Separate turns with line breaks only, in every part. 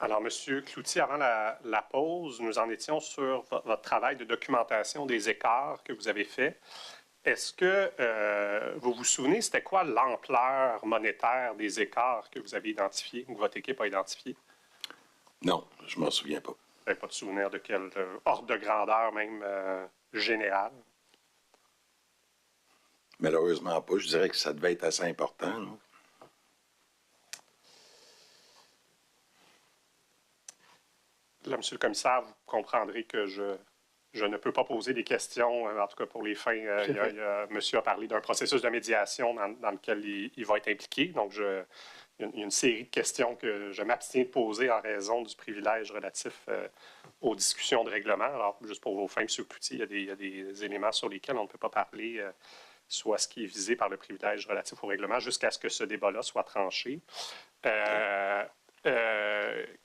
Alors, Monsieur Cloutier, avant la pause, nous en étions sur votre travail de documentation des écarts que vous avez fait. Est-ce que vous vous souvenez, c'était quoi l'ampleur monétaire des écarts que vous avez identifiés ou que votre équipe a identifiés?
Non, je m'en souviens pas.
Vous n'avez pas de souvenir de quel ordre de grandeur même général?
Malheureusement pas. Je dirais que ça devait être assez important. Non?
Là, Monsieur le commissaire, vous comprendrez que je ne peux pas poser des questions, en tout cas pour les fins. Monsieur a parlé d'un processus de médiation dans lequel il va être impliqué. Donc, il y a une série de questions que je m'abstiens de poser en raison du privilège relatif aux discussions de règlement. Alors, juste pour vos fins, M. Cloutier, il y a des éléments sur lesquels on ne peut pas parler, soit ce qui est visé par le privilège relatif au règlement, jusqu'à ce que ce débat-là soit tranché.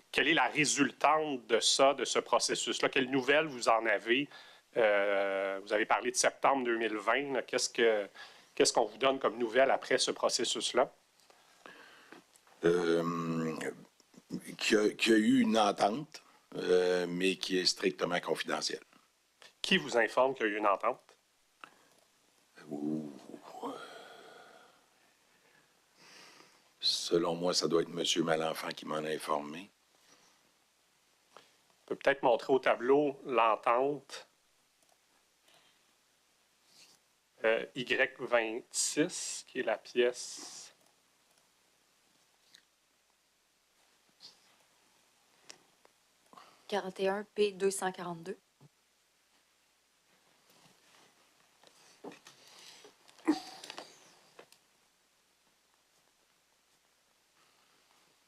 Quelle est la résultante de ça, de ce processus-là? Quelles nouvelles vous en avez? Vous avez parlé de septembre 2020. Qu'est-ce qu'on vous donne comme nouvelles après ce processus-là?
Qu'il y a eu une entente, mais qui est strictement confidentielle.
Qui vous informe qu'il y a eu une entente?
Selon moi, ça doit être M. Malenfant qui m'en a informé.
On peut peut-être montrer au tableau l'entente Y26, qui est la pièce
41 P242.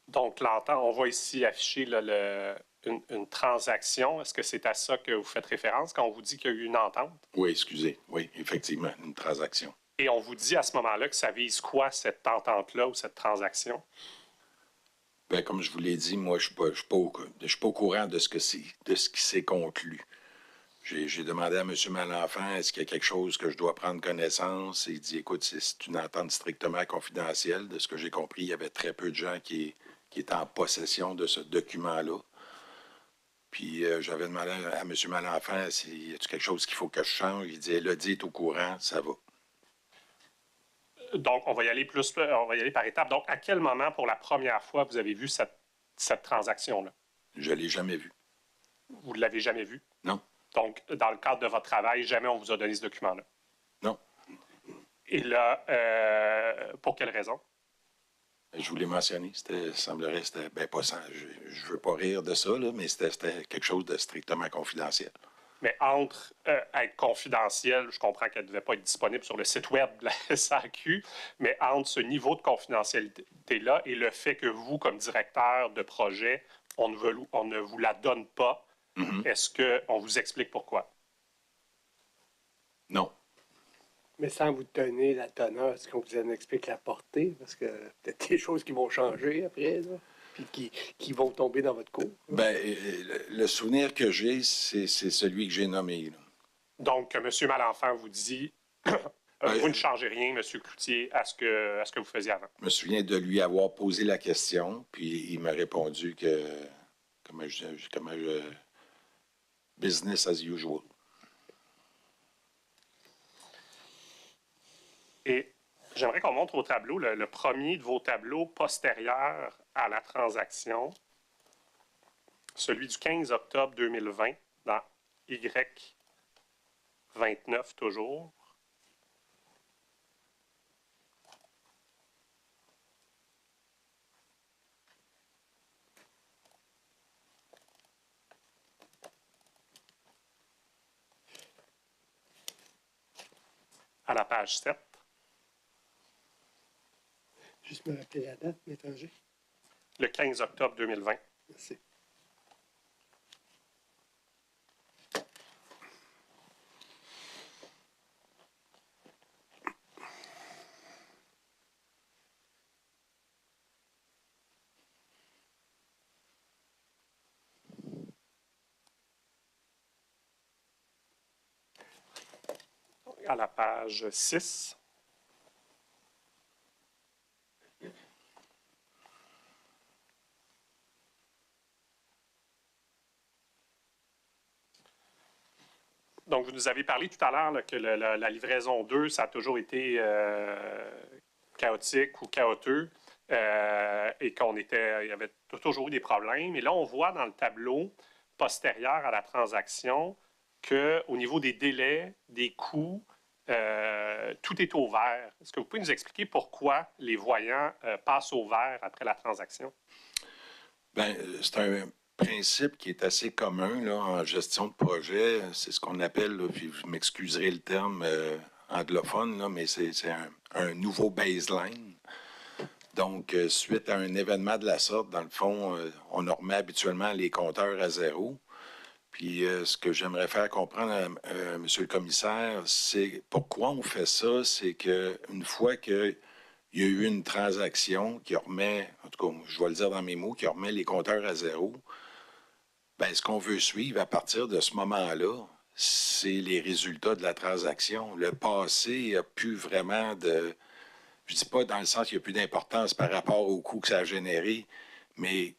Donc, l'entente, on voit ici afficher une transaction. Est-ce que c'est à ça que vous faites référence quand on vous dit qu'il y a eu une entente?
Oui, excusez. Oui, effectivement, une transaction.
Et on vous dit à ce moment-là que ça vise quoi, cette entente-là ou cette transaction?
Bien, comme je vous l'ai dit, moi, je ne suis pas au courant de ce qui s'est conclu. J'ai demandé à M. Malenfant, est-ce qu'il y a quelque chose que je dois prendre connaissance? Et il dit, écoute, c'est une entente strictement confidentielle. De ce que j'ai compris, il y avait très peu de gens qui étaient en possession de ce document-là. Puis j'avais demandé à M. Malenfant, y a-t-il quelque chose qu'il faut que je change? Il dit, Elodie est au courant, ça va.
Donc, on va y aller par étapes. Donc, à quel moment, pour la première fois, vous avez vu cette transaction-là?
Je ne l'ai jamais vue.
Vous ne l'avez jamais vue?
Non.
Donc, dans le cadre de votre travail, jamais on vous a donné ce document-là?
Non.
Et là, pour quelle raison?
Je vous l'ai mentionné, semblerait, ben pas sans, je veux pas rire de ça, là, mais c'était quelque chose de strictement confidentiel.
Mais entre être confidentiel, je comprends qu'elle ne devait pas être disponible sur le site web de la SAQ, mais entre ce niveau de confidentialité-là et le fait que vous, comme directeur de projet, on ne vous la donne pas, Est-ce qu'on vous explique pourquoi?
Non.
Mais sans vous donner la teneur, est-ce qu'on vous en explique la portée? Parce que peut-être des choses qui vont changer après, là, puis qui vont tomber dans votre cours.
Ben, le souvenir que j'ai, c'est celui que j'ai nommé. Là.
Donc, M. Malenfant vous dit, vous ne changez rien, M. Cloutier, à ce que vous faisiez avant.
Je me souviens de lui avoir posé la question, puis il m'a répondu que, business as usual.
Et j'aimerais qu'on montre au tableau le premier de vos tableaux postérieurs à la transaction, celui du 15 octobre 2020, dans Y29 toujours. À la page 7.
Juste me rappeler la date, l'étranger.
Le 15 octobre 2020.
Merci.
À la page 6. Donc, vous nous avez parlé tout à l'heure là, que la livraison 2, ça a toujours été chaotique ou chaotique et il y avait toujours eu des problèmes. Et là, on voit dans le tableau postérieur à la transaction qu'au niveau des délais, des coûts, tout est au vert. Est-ce que vous pouvez nous expliquer pourquoi les voyants passent au vert après la transaction?
Bien, c'est un principe qui est assez commun là, en gestion de projet. C'est ce qu'on appelle, là, puis je m'excuserai le terme anglophone, là, mais c'est un nouveau baseline. Donc, suite à un événement de la sorte, dans le fond, on remet habituellement les compteurs à zéro. Puis, ce que j'aimerais faire comprendre à Monsieur le commissaire, c'est pourquoi on fait ça. C'est qu'une fois qu'il y a eu une transaction qui remet, en tout cas, je vais le dire dans mes mots, qui remet les compteurs à zéro, bien, ce qu'on veut suivre à partir de ce moment-là, c'est les résultats de la transaction. Le passé n'a plus vraiment de... Je ne dis pas dans le sens qu'il n'y a plus d'importance par rapport au coût que ça a généré, mais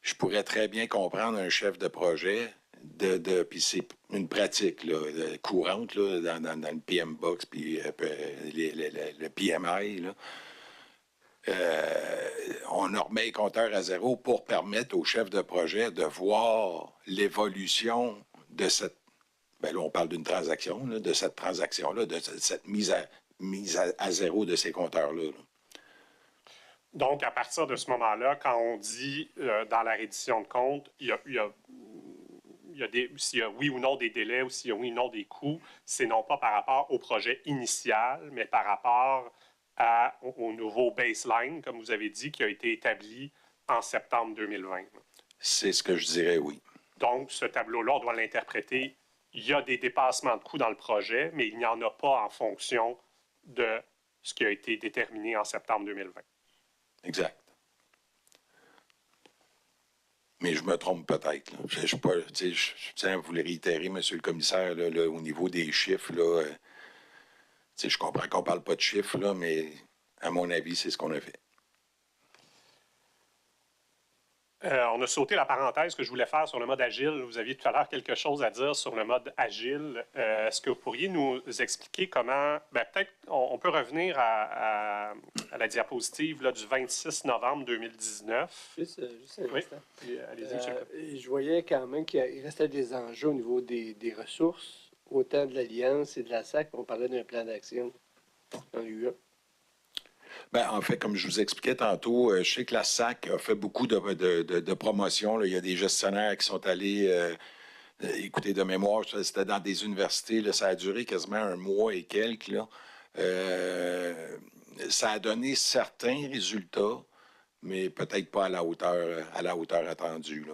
je pourrais très bien comprendre un chef de projet, puis c'est une pratique là, courante là, dans le PM Box, puis le PMI. Là. On remet les compteurs à zéro pour permettre au chef de projet de voir l'évolution de cette... Bien là, on parle d'une transaction, là, de cette transaction-là, de cette mise à zéro de ces compteurs-là. Là.
Donc, à partir de ce moment-là, quand on dit dans la reddition de compte, s'il y a oui ou non des délais ou s'il y a oui ou non des coûts, c'est non pas par rapport au projet initial, mais par rapport au nouveau baseline, comme vous avez dit, qui a été établi en septembre 2020.
C'est ce que je dirais, oui.
Donc, ce tableau-là, on doit l'interpréter. Il y a des dépassements de coûts dans le projet, mais il n'y en a pas en fonction de ce qui a été déterminé en septembre 2020.
Exact. Mais je me trompe peut-être. Je tiens à vous le réitérer, Monsieur le commissaire, là, au niveau des chiffres. Là, je comprends qu'on ne parle pas de chiffres, là, mais à mon avis, c'est ce qu'on a fait.
On a sauté la parenthèse que je voulais faire sur le mode agile. Vous aviez tout à l'heure quelque chose à dire sur le mode agile. Est-ce que vous pourriez nous expliquer comment... Ben, peut-être on peut revenir à la diapositive là, du 26 novembre 2019.
Juste un instant.
Allez-y, monsieur le commissaire.
Je voyais quand même qu'il restait des enjeux au niveau des ressources, autant de l'Alliance et de la SAC. On parlait d'un plan d'action en UA.
Ben, en fait, comme je vous expliquais tantôt, je sais que la SAC a fait beaucoup de promotions. Là. Il y a des gestionnaires qui sont allés, écoutez, de mémoire, c'était dans des universités, là, ça a duré quasiment un mois et quelques. Là. Ça a donné certains résultats, mais peut-être pas à la hauteur attendue.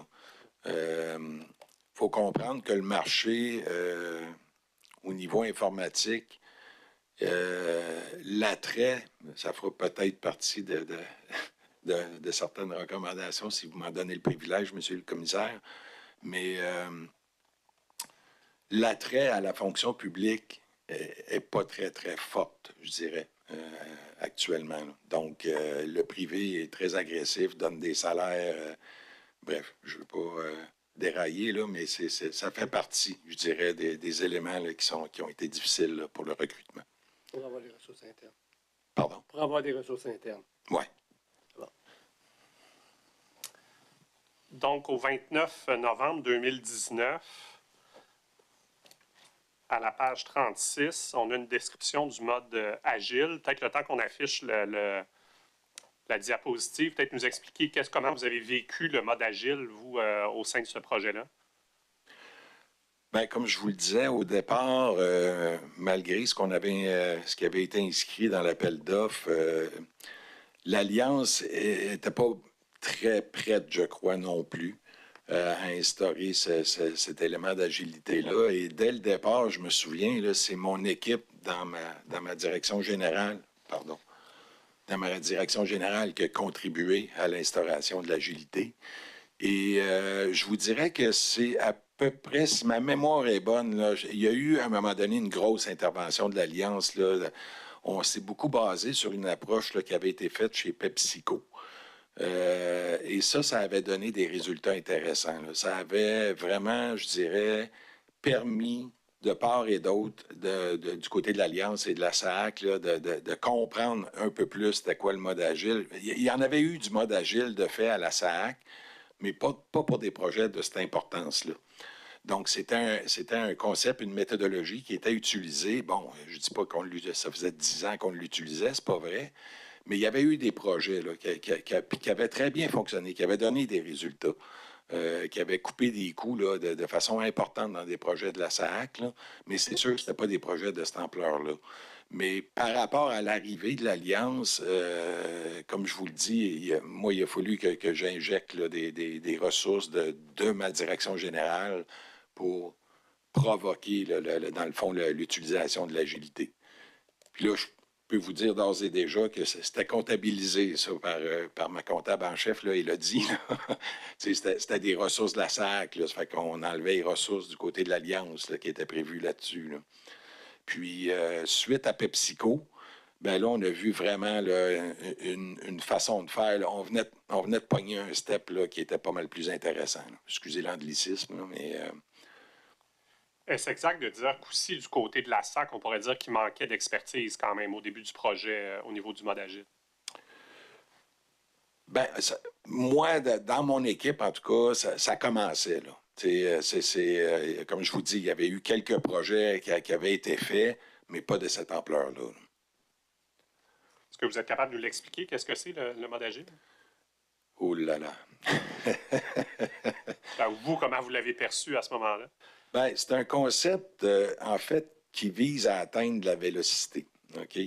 Il faut comprendre que le marché, au niveau informatique, l'attrait, ça fera peut-être partie de certaines recommandations si vous m'en donnez le privilège, Monsieur le commissaire, mais l'attrait à la fonction publique est pas très, très forte, je dirais, actuellement. Là. Donc, le privé est très agressif, donne des salaires, bref, je ne veux pas dérailler, là, mais ça fait partie, je dirais, des éléments là, qui ont été difficiles là, pour le recrutement.
Pour avoir des ressources internes.
Pardon?
Pour avoir des ressources internes.
Oui.
Bon.
Donc, au 29 novembre 2019, à la page 36, on a une description du mode agile. Peut-être le temps qu'on affiche la diapositive, peut-être nous expliquer comment vous avez vécu le mode agile, vous, au sein de ce projet-là.
Bien, comme je vous le disais au départ, malgré ce qui avait été inscrit dans l'appel d'offres, l'Alliance n'était pas très prête, je crois, non plus, à instaurer cet élément d'agilité-là. Et dès le départ, je me souviens, là, c'est mon équipe dans ma direction générale, dans ma direction générale qui a contribué à l'instauration de l'agilité. Et je vous dirais que c'est à peu près, si ma mémoire est bonne, là, il y a eu à un moment donné une grosse intervention de l'Alliance. Là. On s'est beaucoup basé sur une approche là, qui avait été faite chez PepsiCo. Et ça avait donné des résultats intéressants. Là. Ça avait vraiment, je dirais, permis de part et d'autre, du côté de l'Alliance et de la SAAC, là, de comprendre un peu plus c'était quoi le mode agile. Il y en avait eu du mode agile de fait à la SAAC, mais pas pour des projets de cette importance-là. Donc, c'était un concept, une méthodologie qui était utilisée. Bon, je ne dis pas ça faisait 10 ans qu'on l'utilisait, c'est pas vrai, mais il y avait eu des projets là, qui avaient très bien fonctionné, qui avaient donné des résultats. Qui avaient coupé des coûts là, de façon importante dans des projets de la SAAC, là, mais c'est sûr que ce n'était pas des projets de cette ampleur-là. Mais par rapport à l'arrivée de l'Alliance, comme je vous le dis, moi, il a fallu que j'injecte là, des ressources de ma direction générale pour provoquer, là, dans le fond, l'utilisation de l'agilité. Puis là, je peux vous dire d'ores et déjà que c'était comptabilisé, ça, par ma comptable en chef, là, il a dit. C'était des ressources de la SAC, là, ça fait qu'on enlevait les ressources du côté de l'Alliance là, qui étaient prévues là-dessus. Là. Puis, suite à PepsiCo, ben là, on a vu vraiment là, une façon de faire. Là. On venait de pogner un step là, qui était pas mal plus intéressant. Là. Excusez l'anglicisme, là, mais...
Est-ce exact de dire qu'aussi du côté de la SAC, on pourrait dire qu'il manquait d'expertise quand même au début du projet au niveau du mode agile?
Ben, moi, dans mon équipe, en tout cas, ça commençait. Là. Comme je vous dis, il y avait eu quelques projets qui avaient été faits, mais pas de cette ampleur-là.
Est-ce que vous êtes capable de nous l'expliquer? Qu'est-ce que c'est le mode agile?
Oh là là!
Vous, comment vous l'avez perçu à ce moment-là?
Ben, c'est un concept, en fait, qui vise à atteindre la vélocité. OK?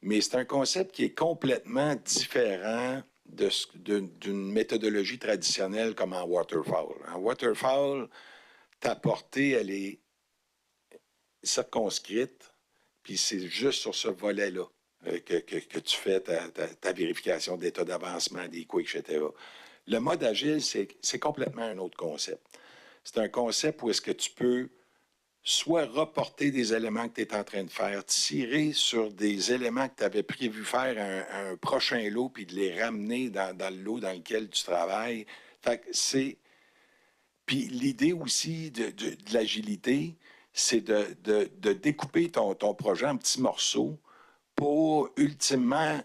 Mais c'est un concept qui est complètement différent d'une méthodologie traditionnelle comme en waterfall. En waterfall, ta portée, elle est circonscrite, puis c'est juste sur ce volet-là que tu fais ta vérification d'état d'avancement, des coûts, etc. Le mode agile, c'est complètement un autre concept. C'est un concept où est-ce que tu peux soit reporter des éléments que tu es en train de faire, tirer sur des éléments que tu avais prévu faire à un prochain lot, puis de les ramener dans le lot dans lequel tu travailles. Fait que c'est... Puis l'idée aussi de l'agilité, c'est de découper ton projet en petits morceaux pour, ultimement,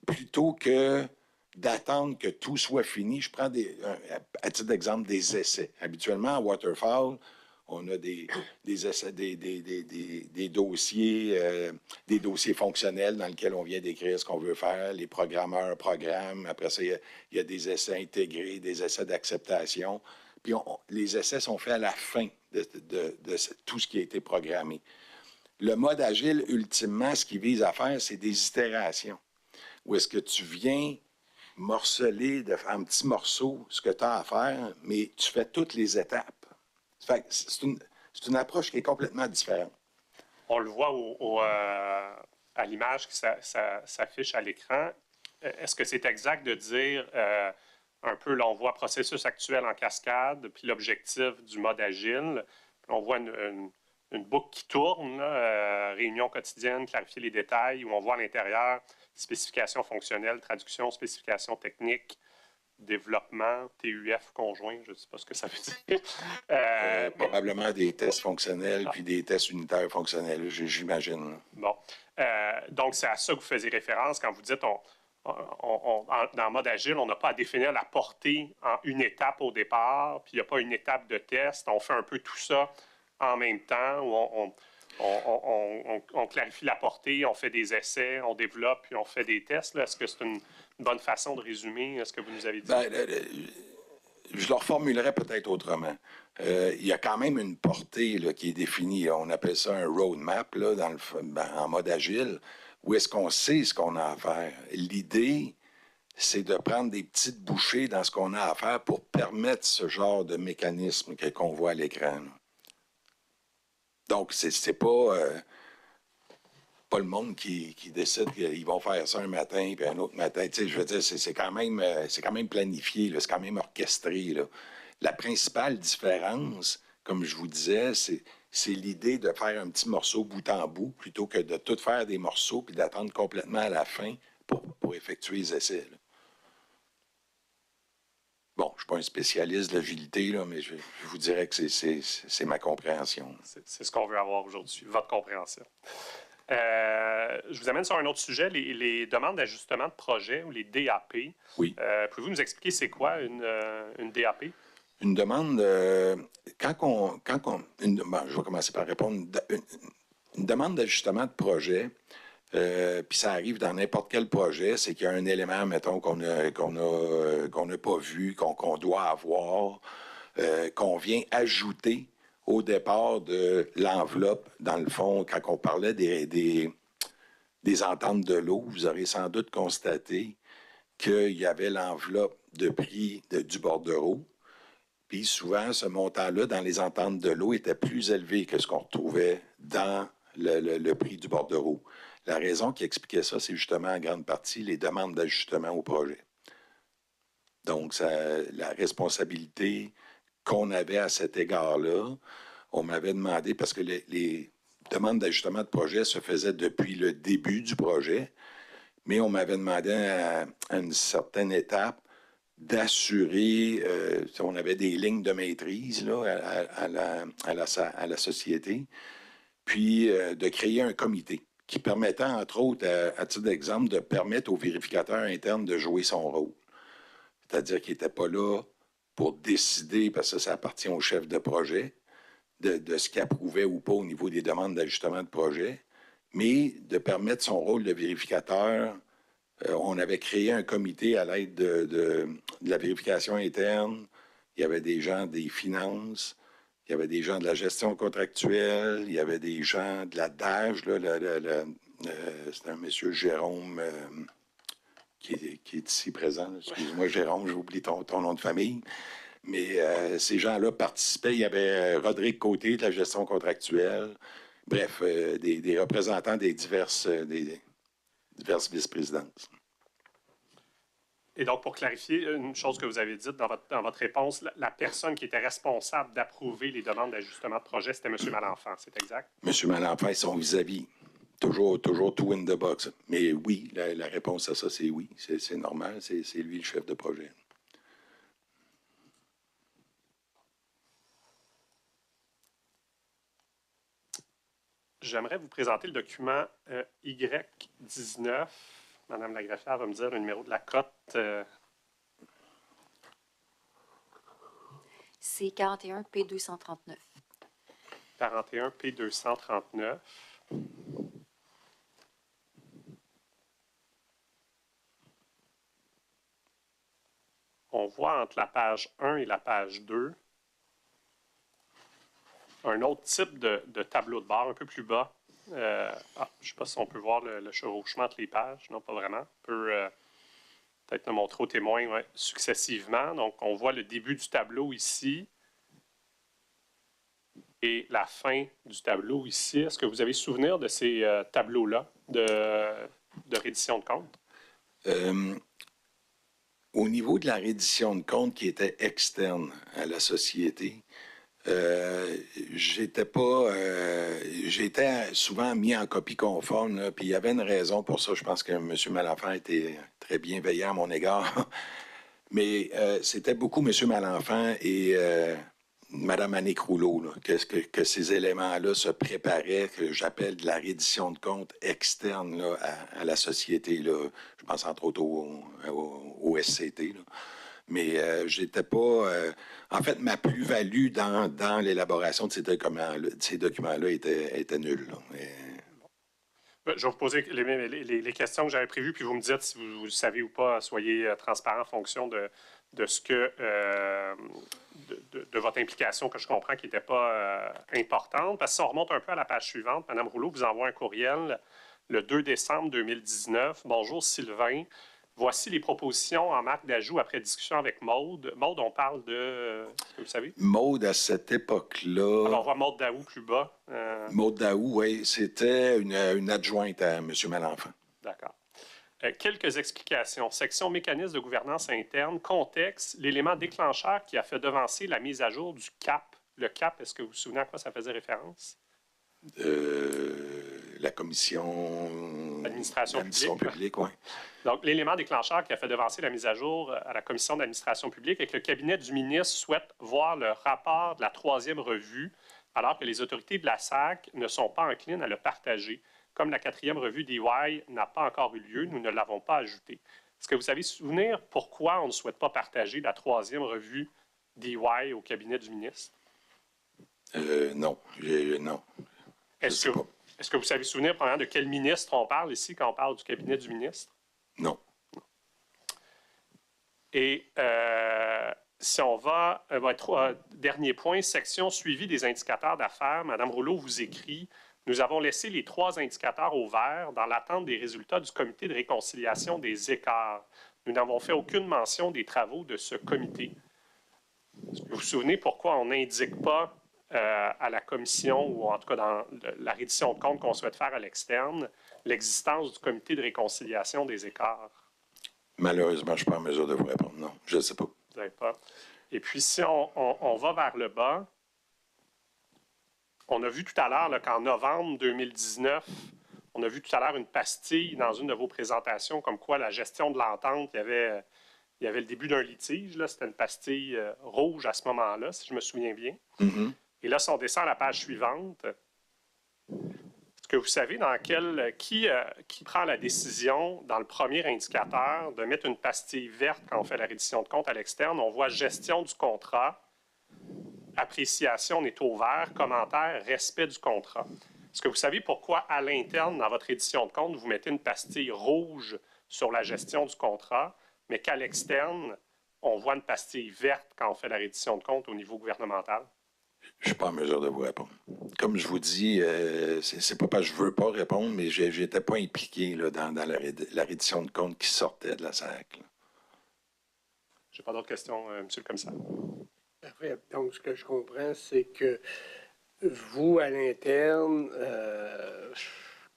plutôt que d'attendre que tout soit fini, je prends à titre d'exemple des essais. Habituellement, en waterfall, on a des essais, des dossiers fonctionnels dans lesquels on vient d'écrire ce qu'on veut faire. Les programmeurs programment. Après ça, il y a des essais intégrés, des essais d'acceptation. Puis les essais sont faits à la fin de tout ce qui a été programmé. Le mode agile, ultimement, ce qu'il vise à faire, c'est des itérations. Où est-ce que tu viens morceler en petits morceaux ce que tu as à faire, mais tu fais toutes les étapes. C'est une approche qui est complètement différente.
On le voit à l'image qui s'affiche à l'écran. Est-ce que c'est exact de dire un peu, là, on voit processus actuel en cascade, puis l'objectif du mode agile. Puis on voit une boucle qui tourne, là, réunion quotidienne, clarifier les détails, où on voit à l'intérieur spécification fonctionnelle, traduction, spécification technique, développement, TUF conjoint, je ne sais pas ce que ça veut dire.
Probablement des tests fonctionnels puis des tests unitaires fonctionnels, j'imagine.
Bon. Donc, c'est à ça que vous faisiez référence quand vous dites dans le mode agile, on n'a pas à définir la portée en une étape au départ, puis il n'y a pas une étape de test. On fait un peu tout ça en même temps, où on clarifie la portée, on fait des essais, on développe, puis on fait des tests. Est-ce que c'est une bonne façon de résumer ce que vous nous avez dit?
Je le reformulerais peut-être autrement. Il y a quand même une portée là, qui est définie. Là. On appelle ça un roadmap là, en mode agile, où est-ce qu'on sait ce qu'on a à faire. L'idée, c'est de prendre des petites bouchées dans ce qu'on a à faire pour permettre ce genre de mécanisme qu'on voit à l'écran. Là. Donc, c'est pas le monde qui décide qu'ils vont faire ça un matin puis un autre matin. Tu sais, je veux dire, c'est quand même planifié, c'est quand même orchestré. Là. La principale différence, comme je vous disais, c'est l'idée de faire un petit morceau bout en bout plutôt que de tout faire des morceaux puis d'attendre complètement à la fin pour effectuer les essais. Là. Bon, je ne suis pas un spécialiste de l'agilité, là, mais je vous dirais que c'est ma compréhension.
C'est ce qu'on veut avoir aujourd'hui, votre compréhension. Je vous amène sur un autre sujet, les demandes d'ajustement de projet ou les DAP.
Oui.
Pouvez-vous nous expliquer c'est quoi une DAP?
Une demande, je vais commencer par répondre. Une demande d'ajustement de projet, puis ça arrive dans n'importe quel projet, c'est qu'il y a un élément, mettons, qu'on n'a pas vu, qu'on doit avoir, qu'on vient ajouter au départ de l'enveloppe. Dans le fond, quand on parlait des ententes de l'eau, vous aurez sans doute constaté qu'il y avait l'enveloppe de prix du bordereau. Puis souvent, ce montant-là, dans les ententes de l'eau, était plus élevé que ce qu'on retrouvait dans le prix du bordereau. La raison qui expliquait ça, c'est justement en grande partie les demandes d'ajustement au projet. Donc, la responsabilité qu'on avait à cet égard-là, on m'avait demandé, parce que les demandes d'ajustement de projet se faisaient depuis le début du projet, mais on m'avait demandé à une certaine étape d'assurer, on avait des lignes de maîtrise là, à la société, puis de créer un comité qui permettait, entre autres, à titre d'exemple, de permettre au vérificateur interne de jouer son rôle. C'est-à-dire qu'il n'était pas là pour décider, parce que ça appartient au chef de projet, de ce qu'il approuvait ou pas au niveau des demandes d'ajustement de projet, mais de permettre son rôle de vérificateur. On avait créé un comité à l'aide de la vérification interne. Il y avait des gens des finances, il y avait des gens de la gestion contractuelle, il y avait des gens de la DAGE. C'est un monsieur Jérôme qui est ici présent. Excuse-moi, Jérôme, j'oublie ton nom de famille. Mais ces gens-là participaient. Il y avait Rodrigue Côté de la gestion contractuelle. Bref, des représentants des diverses vice-présidences.
Et donc, pour clarifier, une chose que vous avez dite dans votre réponse, la personne qui était responsable d'approuver les demandes d'ajustement de projet, c'était M. Malenfant, c'est exact?
M. Malenfant et son vis-à-vis. Toujours two in the box. Mais oui, la réponse à ça, c'est oui. C'est normal, c'est lui le chef de projet.
J'aimerais vous présenter le document Y19. Madame la greffière va me dire le numéro de la cote.
C'est 41 P239.
41 P239. On voit entre la page 1 et la page 2 un autre type de tableau de bord un peu plus bas. Je ne sais pas si on peut voir le chevauchement entre les pages. Non, pas vraiment. On peut peut-être le montrer aux témoins successivement. Donc, on voit le début du tableau ici et la fin du tableau ici. Est-ce que vous avez souvenir de ces tableaux-là de reddition de compte?
Au niveau de la reddition de compte qui était externe à la société, j'étais souvent mis en copie conforme, là, puis il y avait une raison pour ça. Je pense que M. Malenfant était très bienveillant à mon égard. Mais c'était beaucoup M. Malenfant et Mme Annick Rouleau, là, que ces éléments-là se préparaient, que j'appelle de la reddition de compte externe là, à la société. Là. Je pense entre autres au SCT. Là. Mais j'étais pas... en fait, ma plus-value dans l'élaboration de ces documents-là était nulle. Là.
Je vais vous poser les questions que j'avais prévues, puis vous me dites si vous savez ou pas. Soyez transparent en fonction de ce que... de votre implication, que je comprends qui n'était pas importante. Parce que si on remonte un peu à la page suivante, Mme Rouleau vous envoie un courriel le 2 décembre 2019. « Bonjour Sylvain. Voici les propositions en marque d'ajout après discussion avec Maude. » Maude, on parle de... Vous savez?
Maude, à cette époque-là...
Alors, on voit Maude Daou plus bas.
Maude Daou, oui. C'était une adjointe à M. Malenfant.
D'accord. Quelques explications. Section mécanisme de gouvernance interne. Contexte, l'élément déclencheur qui a fait devancer la mise à jour du CAP. Le CAP, est-ce que vous vous souvenez à quoi ça faisait référence?
La commission
Administration
publique, oui.
Donc, l'élément déclencheur qui a fait devancer la mise à jour à la Commission d'administration publique est que le cabinet du ministre souhaite voir le rapport de la 3e revue, alors que les autorités de la SAC ne sont pas enclines à le partager. Comme la 4e revue d'EY n'a pas encore eu lieu, nous ne l'avons pas ajoutée. Est-ce que vous avez souvenir pourquoi on ne souhaite pas partager la 3e revue d'EY au cabinet du ministre?
Non. Non.
Est-ce que vous savez souvenir, premièrement, de quel ministre on parle ici quand on parle du cabinet du ministre?
Non.
Et si on va, dernier point, section suivi des indicateurs d'affaires, Mme Rouleau vous écrit: nous avons laissé les 3 indicateurs au vert dans l'attente des résultats du comité de réconciliation des écarts. Nous n'avons fait aucune mention des travaux de ce comité. Est-ce que vous vous souvenez pourquoi on n'indique pas à la commission, ou en tout cas dans la reddition de comptes qu'on souhaite faire à l'externe, l'existence du comité de réconciliation des écarts?
Malheureusement, je ne suis pas en mesure de vous répondre. Non, je ne sais pas.
Vous n'avez pas. Et puis, si on va vers le bas, on a vu tout à l'heure qu'en novembre 2019, on a vu tout à l'heure une pastille dans une de vos présentations, comme quoi la gestion de l'entente, il y avait le début d'un litige. C'était une pastille rouge à ce moment-là, si je me souviens bien.
Mm-hmm.
Et là, si on descend à la page suivante, est-ce que vous savez qui prend la décision dans le premier indicateur de mettre une pastille verte quand on fait la reddition de compte à l'externe? On voit gestion du contrat, appréciation, on est au vert, commentaire, respect du contrat. Est-ce que vous savez pourquoi à l'interne, dans votre édition de compte, vous mettez une pastille rouge sur la gestion du contrat, mais qu'à l'externe, on voit une pastille verte quand on fait la reddition de compte au niveau gouvernemental?
Je ne suis pas en mesure de vous répondre. Comme je vous dis, c'est pas parce que je ne veux pas répondre, mais je n'étais pas impliqué là, dans la reddition de compte qui sortait de la SAC.
Je n'ai pas d'autres questions, M. le commissaire.
Parfait. Donc, ce que je comprends, c'est que vous, à l'interne,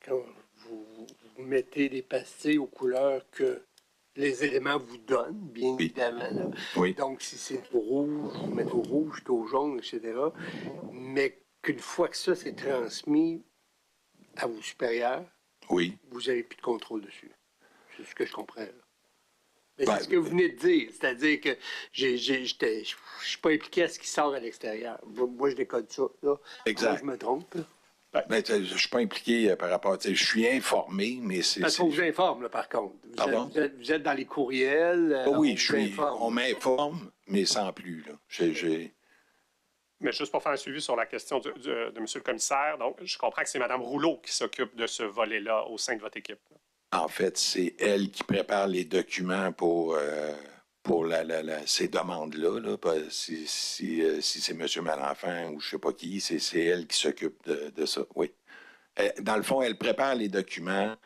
quand vous mettez des pastilles aux couleurs que les éléments vous donnent, bien évidemment. Là.
Oui.
Donc, si c'est au rouge, vous mettez au rouge, au jaune, etc. Mais qu'une fois que ça s'est transmis à vos supérieurs,
oui.
Vous n'avez plus de contrôle dessus. C'est ce que je comprends. Là. Mais c'est ce que vous venez de dire. C'est-à-dire que je ne suis pas impliqué à ce qui sort à l'extérieur. Moi, je décode ça. Là.
Exact.
Moi, je me trompe. Là.
Ben, je ne suis pas impliqué par rapport à... Je suis informé, mais c'est...
Parce qu'on vous informe, là, par contre. Vous êtes dans les courriels.
Oui, on m'informe, mais sans plus. Là.
Mais juste pour faire un suivi sur la question de M. le commissaire, donc, je comprends que c'est Mme Rouleau qui s'occupe de ce volet-là au sein de votre équipe.
En fait, c'est elle qui prépare les documents pour ces demandes-là. Là. Si c'est M. Malenfant ou je ne sais pas qui, c'est elle qui s'occupe de ça, oui. Dans le fond, elle prépare les documents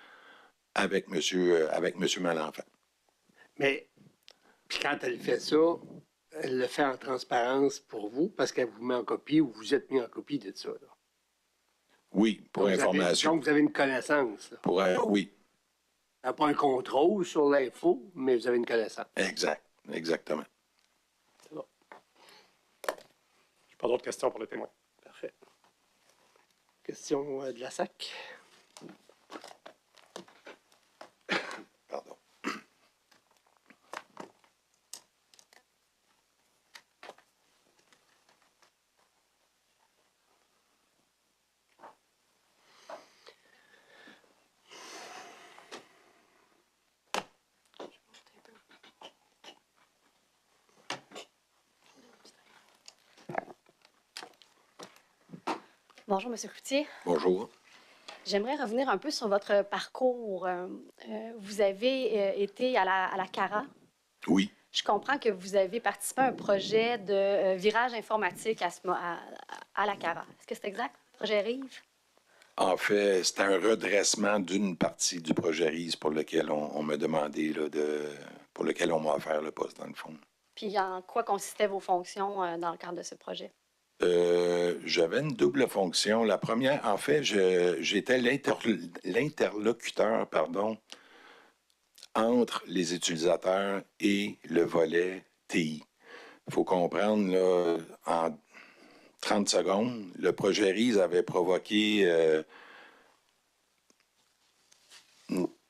avec M. Malenfant.
Mais, puis quand elle fait ça, elle le fait en transparence pour vous parce qu'elle vous met en copie ou vous êtes mis en copie de ça. Là.
Oui, pour information.
Donc, vous avez une connaissance. Là.
Oui.
Pas un contrôle sur l'info, mais vous avez une connaissance.
Exactement.
C'est bon.
Je n'ai pas d'autres questions pour le témoin.
Parfait. Question de la SAC?
Pardon.
Bonjour, M. Cloutier.
Bonjour.
J'aimerais revenir un peu sur votre parcours. Vous avez été à la CARA.
Oui.
Je comprends que vous avez participé à un projet de virage informatique à la CARA. Est-ce que c'est exact? Projet RIVE?
En fait, c'était un redressement d'une partie du projet RIVE pour lequel on m'a demandé, pour lequel on m'a offert le poste, dans le fond.
Puis en quoi consistaient vos fonctions dans le cadre de ce projet?
J'avais une double fonction. La première, en fait, j'étais l'interlocuteur, entre les utilisateurs et le volet TI. Il faut comprendre, là, en 30 secondes, le projet RISE avait provoqué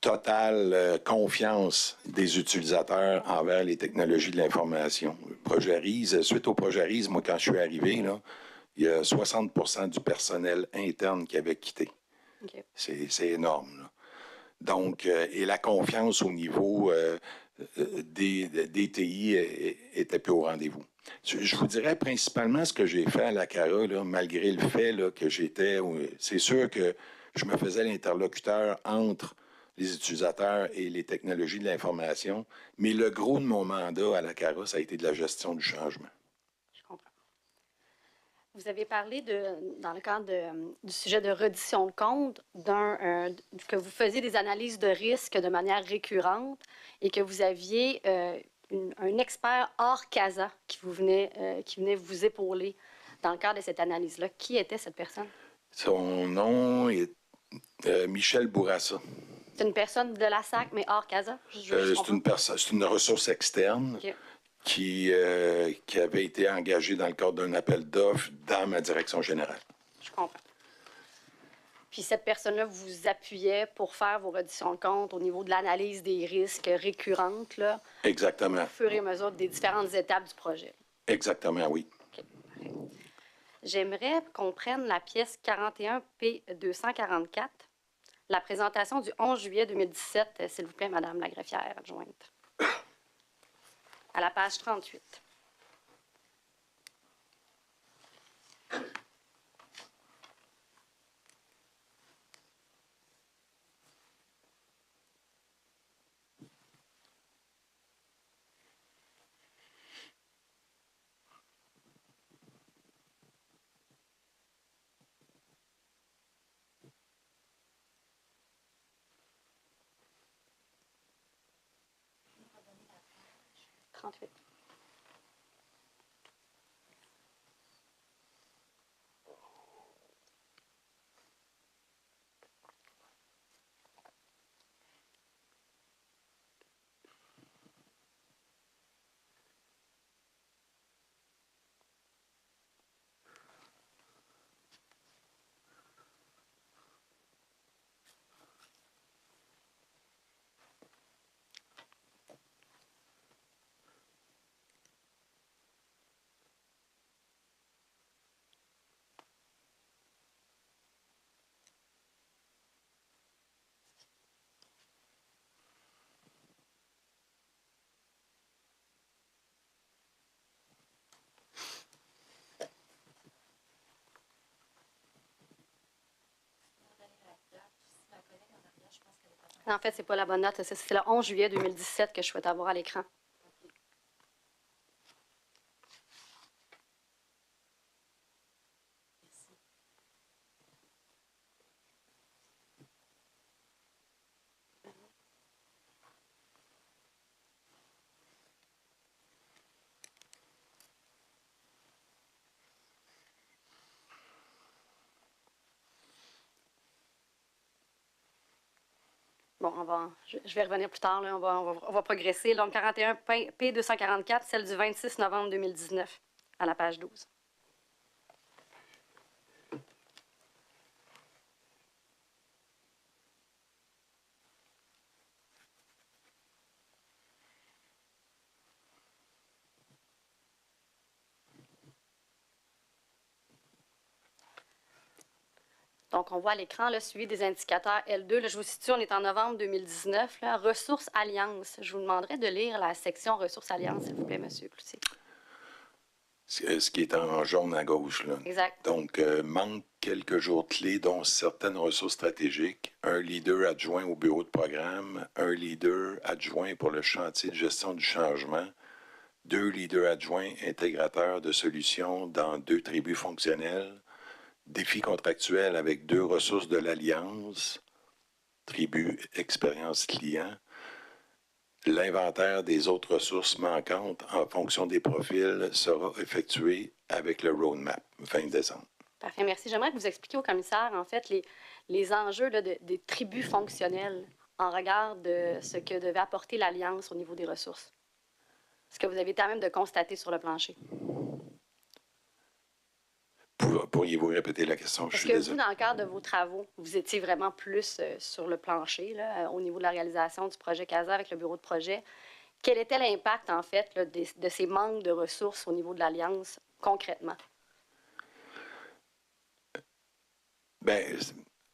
totale confiance des utilisateurs envers les technologies de l'information. Le projet RISE, suite au projet RISE, moi, quand je suis arrivé, là, il y a 60% du personnel interne qui avait quitté.
OK.
C'est énorme, là. Donc, et la confiance au niveau des TI était plus au rendez-vous. Je vous dirais principalement ce que j'ai fait à la CARA, là, malgré le fait là, que j'étais... C'est sûr que je me faisais l'interlocuteur entre les utilisateurs et les technologies de l'information, mais le gros de mon mandat à la CARA, ça a été de la gestion du changement.
Je comprends. Vous avez parlé, dans le cadre du sujet de reddition de compte, que vous faisiez des analyses de risque de manière récurrente et que vous aviez un expert hors CASA qui venait vous épauler dans le cadre de cette analyse-là. Qui était cette personne?
Son nom est Michel Bourassa.
C'est une personne de la SAC, mais hors CASA?
C'est une ressource externe.
Okay.
Qui avait été engagé dans le cadre d'un appel d'offres dans ma direction générale.
Je comprends. Puis cette personne-là vous appuyait pour faire vos redditions de compte au niveau de l'analyse des risques récurrentes, là,
Exactement.
au fur et à mesure des différentes étapes du projet.
Exactement, oui.
OK. J'aimerais qu'on prenne la pièce 41P244, la présentation du 11 juillet 2017, s'il vous plaît, Madame la greffière adjointe. À la page 38. En fait, c'est pas la bonne note. C'est le 11 juillet 2017 que je souhaite avoir à l'écran. Bon, je vais revenir plus tard. Là, on va progresser. Donc, 41 P244, celle du 26 novembre 2019, à la page 12. Donc, on voit à l'écran le suivi des indicateurs L2. Là, je vous situe, on est en novembre 2019. Là, Ressources Alliance. Je vous demanderai de lire la section Ressources Alliance, s'il vous plaît, M. Cloutier.
Ce qui est en jaune à gauche, là.
Exact.
Donc, manque quelques jours clés, dont certaines ressources stratégiques, un leader adjoint au bureau de programme, un leader adjoint pour le chantier de gestion du changement, 2 leaders adjoints intégrateurs de solutions dans 2 tribus fonctionnelles, défis contractuels avec 2 ressources de l'Alliance, tribu expérience client, l'inventaire des autres ressources manquantes en fonction des profils sera effectué avec le roadmap, fin décembre.
Parfait, merci. J'aimerais que vous expliquiez au commissaire, en fait, les enjeux là, des tribus fonctionnelles en regard de ce que devait apporter l'Alliance au niveau des ressources. Ce que vous avez quand même de constater sur le plancher.
Pourriez-vous répéter la question? Je
Est-ce
suis
que vous,
désolé.
dans le cadre de vos travaux, vous étiez vraiment plus sur le plancher, là, au niveau de la réalisation du projet CASA avec le bureau de projet? Quel était l'impact, en fait, là, de ces manques de ressources au niveau de l'Alliance, concrètement?
Bien,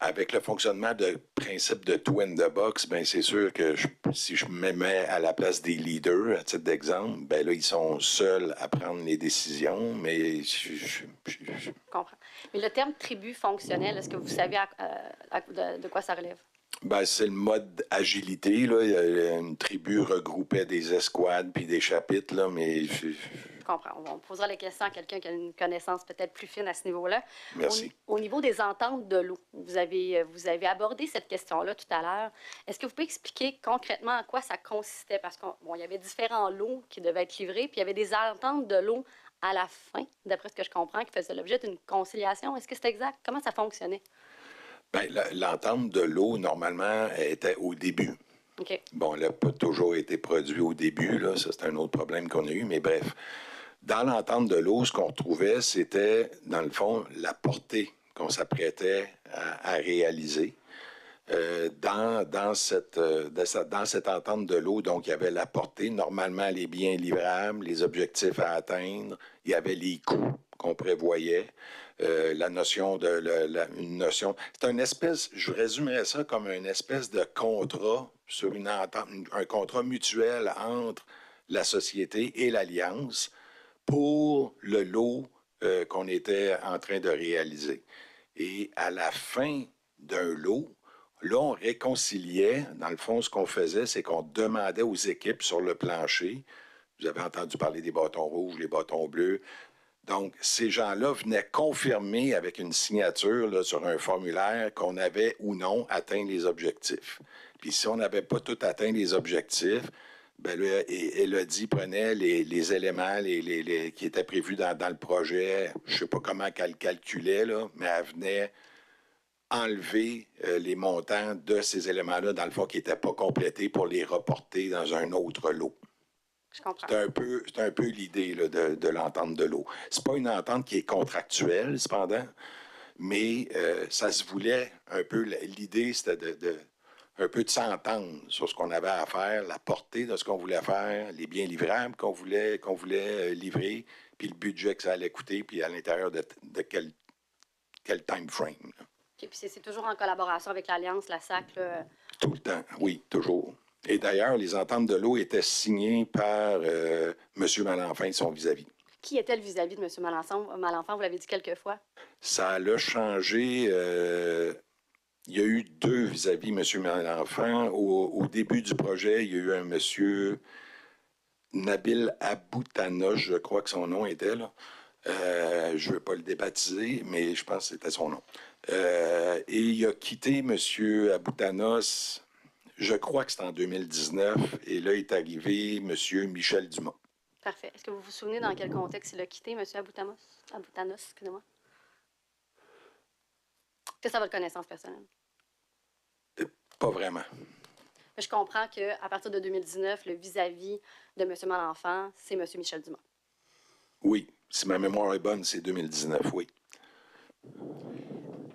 avec le fonctionnement de principe de two in the box, bien, c'est sûr que si je me mets à la place des leaders, à titre d'exemple, bien là, ils sont seuls à prendre les décisions, mais
Je comprends. Mais le terme tribu fonctionnel, est-ce que vous savez de quoi ça relève?
ben, c'est le mode agilité, là. Une tribu regroupait des escouades puis des chapitres, là, mais
Je comprends. On posera les questions à quelqu'un qui a une connaissance peut-être plus fine à ce niveau-là.
merci.
Au niveau des ententes de l'eau, vous avez abordé cette question-là tout à l'heure. Est-ce que vous pouvez expliquer concrètement en quoi ça consistait? Parce qu'il y avait différents lots qui devaient être livrés, puis il y avait des ententes de l'eau à la fin, d'après ce que je comprends, qui faisaient l'objet d'une conciliation. Est-ce que c'est exact? Comment ça fonctionnait?
Ben, l'entente de l'eau, normalement, était au début.
OK.
Bon, elle n'a pas toujours été produit au début, là. Ça, c'est un autre problème qu'on a eu, mais bref. Dans l'entente de l'eau, ce qu'on retrouvait, c'était, dans le fond, la portée qu'on s'apprêtait à réaliser. Dans cette entente de l'eau, donc, il y avait la portée, normalement les biens livrables, les objectifs à atteindre, il y avait les coûts qu'on prévoyait, la notion une notion. C'est une espèce, je résumerais ça comme une espèce de contrat sur une entente, un contrat mutuel entre la société et l'Alliance pour le lot qu'on était en train de réaliser. Et à la fin d'un lot, là, on réconciliait. Dans le fond, ce qu'on faisait, c'est qu'on demandait aux équipes sur le plancher. Vous avez entendu parler des bâtons rouges, les bâtons bleus. Donc, ces gens-là venaient confirmer avec une signature là, sur un formulaire qu'on avait ou non atteint les objectifs. Puis si on n'avait pas tout atteint les objectifs, ben là, Élodie prenait les éléments qui étaient prévus dans le projet. Je ne sais pas comment qu'elle calculait, là, mais elle venait enlever les montants de ces éléments-là, dans le fond, qui n'étaient pas complétés pour les reporter dans un autre lot.
Je comprends.
C'est un peu l'idée là, de l'entente de l'eau. C'est pas une entente qui est contractuelle, cependant, mais ça se voulait un peu, l'idée, c'était un peu de s'entendre sur ce qu'on avait à faire, la portée de ce qu'on voulait faire, les biens livrables qu'on voulait livrer, puis le budget que ça allait coûter, puis à l'intérieur de quel time frame. Là.
Okay, puis c'est toujours en collaboration avec l'Alliance, la SAC, là.
Tout le temps, oui, toujours. Et d'ailleurs, les ententes de l'eau étaient signées par M. Malenfant et son vis-à-vis.
Qui était le vis-à-vis de M. Malenfant? Vous l'avez dit quelques fois.
Ça l'a changé. Il y a eu deux vis-à-vis M. Malenfant. Au début du projet, il y a eu un M. Nabil Aboutanos, je crois que son nom était là. Je ne veux pas le débaptiser, mais je pense que c'était son nom. Et il a quitté M. Aboutanos, je crois que c'était en 2019, et là est arrivé M. Michel Dumas.
Parfait. Est-ce que vous vous souvenez dans quel contexte il a quitté, M. Aboutanos, excusez-moi? Est-ce que ça a votre connaissance personnelle?
Pas vraiment.
Je comprends qu'à partir de 2019, le vis-à-vis de M. Malenfant, c'est M. Michel Dumas.
Oui, si ma mémoire est bonne, c'est 2019, oui.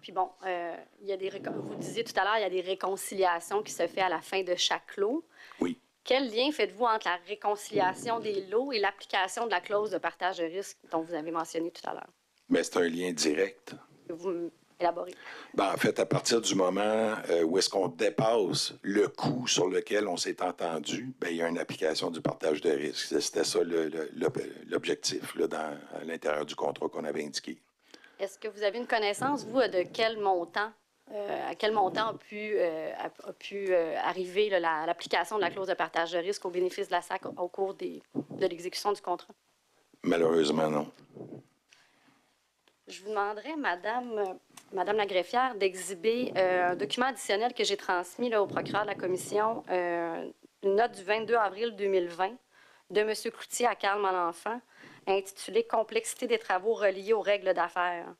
Puis bon, il y a vous disiez tout à l'heure, il y a des réconciliations qui se font à la fin de chaque lot.
Oui.
Quel lien faites-vous entre la réconciliation des lots et l'application de la clause de partage de risque dont vous avez mentionné tout à l'heure?
Mais c'est un lien direct.
Vous élaborez.
Ben, en fait, à partir du moment où est-ce qu'on dépasse le coût sur lequel on s'est entendu, ben, il y a une application du partage de risque. C'était ça l'objectif là, à l'intérieur du contrat qu'on avait indiqué.
Est-ce que vous avez une connaissance, vous, de quel montant, à quel montant a pu arriver là, l'application de la clause de partage de risque au bénéfice de la SAC au cours de l'exécution du contrat?
Malheureusement, non.
Je vous demanderais, Madame la greffière, d'exhiber un document additionnel que j'ai transmis là, au procureur de la commission, une note du 22 avril 2020 de M. Cloutier à Carl Malenfant, intitulée « Complexité des travaux reliés aux règles d'affaires ».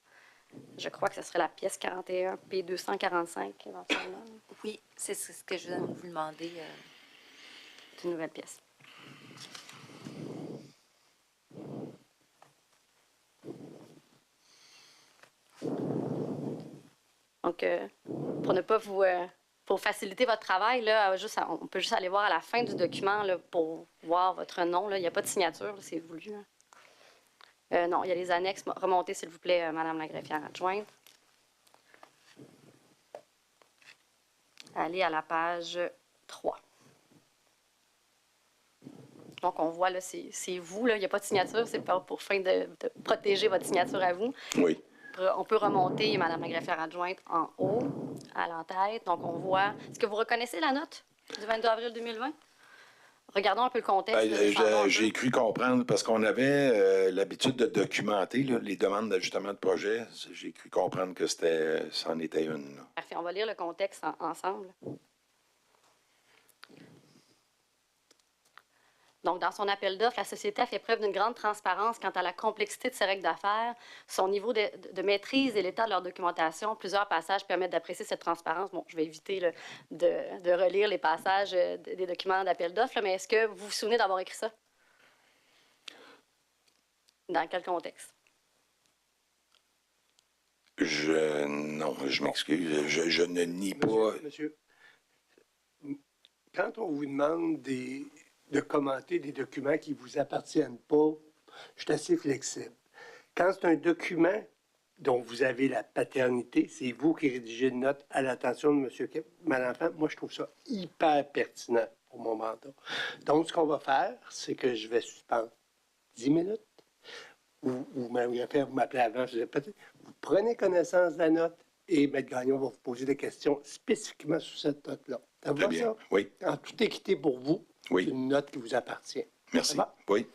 Je crois que ce serait la pièce 41, P245, éventuellement.
Oui, c'est ce que je viens de vous demander.
C'est une nouvelle pièce. Donc, pour ne pas vous... pour faciliter votre travail, là, on peut juste aller voir à la fin du document là, pour voir votre nom. Là. Il n'y a pas de signature, là, c'est voulu. Non, il y a les annexes. Remontez, s'il vous plaît, Madame la greffière adjointe. Allez à la page 3. Donc, on voit, là, c'est vous. Là. Il n'y a pas de signature. C'est pas pour fin de protéger votre signature à vous.
Oui.
On peut remonter, Madame la greffière adjointe, en haut, à l'entête. Donc, on voit... Est-ce que vous reconnaissez la note du 22 avril 2020? Regardons un peu le contexte.
J'ai cru comprendre, parce qu'on avait l'habitude de documenter là, les demandes d'ajustement de projet. J'ai cru comprendre que c'en était une. Là.
Parfait. On va lire le contexte ensemble. Donc, dans son appel d'offres, la société a fait preuve d'une grande transparence quant à la complexité de ses règles d'affaires, son niveau de maîtrise et l'état de leur documentation. Plusieurs passages permettent d'apprécier cette transparence. Bon, je vais éviter là, de relire les passages des documents d'appel d'offres, mais est-ce que vous vous souvenez d'avoir écrit ça? Dans quel contexte?
Non, je m'excuse. Je ne nie pas...
Monsieur, quand on vous demande de commenter des documents qui ne vous appartiennent pas, je suis assez flexible. Quand c'est un document dont vous avez la paternité, c'est vous qui rédigez une note à l'attention de M. Malenfant, moi, je trouve ça hyper pertinent pour mon mandat. Donc, ce qu'on va faire, c'est que je vais suspendre 10 minutes, ou Mme Greffière, vous m'appelez avant, je disais peut-être, vous prenez connaissance de la note et M. Gagnon va vous poser des questions spécifiquement sur cette note-là. Ça vous va, ça?
Oui.
En toute équité pour vous,
Oui.
c'est une note qui vous appartient.
Merci. Oui.